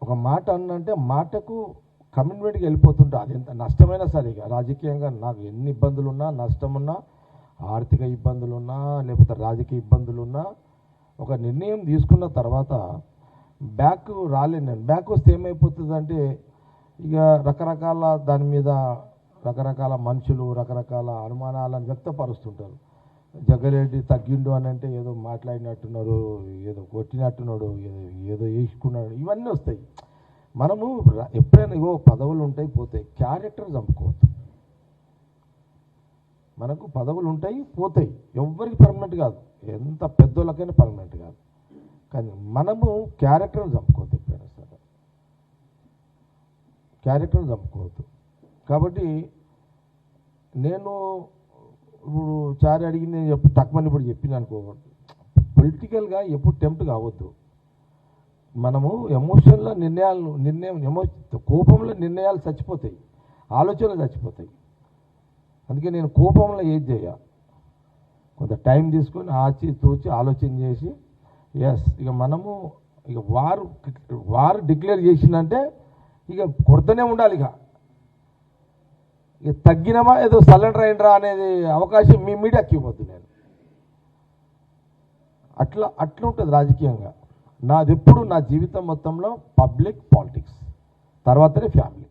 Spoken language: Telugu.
ఒక మాట అన్నంటే మాటకు కమిట్మెంట్కి వెళ్ళిపోతుంటా. అది ఎంత నష్టమైనా సరే, ఇక రాజకీయంగా నాకు ఎన్ని ఇబ్బందులున్నా, నష్టమున్నా, ఆర్థిక ఇబ్బందులున్నా, లేకపోతే రాజకీయ ఇబ్బందులున్నా, ఒక నిర్ణయం తీసుకున్న తర్వాత బ్యాక్ రాలేను నేను. బ్యాక్ వస్తే ఏమైపోతుందంటే ఇక రకరకాల దాని మీద రకరకాల మనుషులు రకరకాల అనుమానాలను వ్యక్తపరుస్తుంటారు. జగ్గారెడ్డి తగ్గిండు అని అంటే ఏదో మాట్లాడినట్టున్నారు, ఏదో కొట్టినట్టున్నాడు, ఏదో వేసుకున్నాడు, ఇవన్నీ వస్తాయి. మనము ఎప్పుడైనా ఇగో పదవులు ఉంటాయి పోతాయి, క్యారెక్టర్ చంపుకోవద్దు. మనకు పదవులు ఉంటాయి పోతాయి, ఎవ్వరికి పర్మనెంట్ కాదు, ఎంత పెద్దోళ్ళకైనా పర్మనెంట్ కాదు. కానీ మనము క్యారెక్టర్ని చంపుకోవద్దు, ఎప్పుడైనా సరే క్యారెక్టర్ని చంపుకోవద్దు. కాబట్టి నేను ఇప్పుడు చారి అడిగింది నేను తక్కువని ఇప్పుడు చెప్పిన అనుకో, పొలిటికల్గా ఎప్పుడు టెంప్ట్ కావద్దు. మనము ఎమోషన్లో కోపంలో నిర్ణయాలు చచ్చిపోతాయి, ఆలోచనలు చచ్చిపోతాయి. అందుకే నేను కోపంలో ఏది చేయ, కొంత టైం తీసుకొని తూచి ఆలోచన చేసి ఇక మనము ఇక వారు డిక్లేర్ చేసిందంటే ఇక కొడుతూనే ఉండాలి. ఇక తగ్గినమా ఏదో సరెండర్ అయినరా అనేది అవకాశం మీ మీడియాకి ఇవ్వద్దు. నేను అట్లా ఉంటుంది రాజకీయంగా. నాది ఎప్పుడు నా జీవితం మొత్తంలో పబ్లిక్ పాలిటిక్స్, తర్వాతనే ఫ్యామిలీ.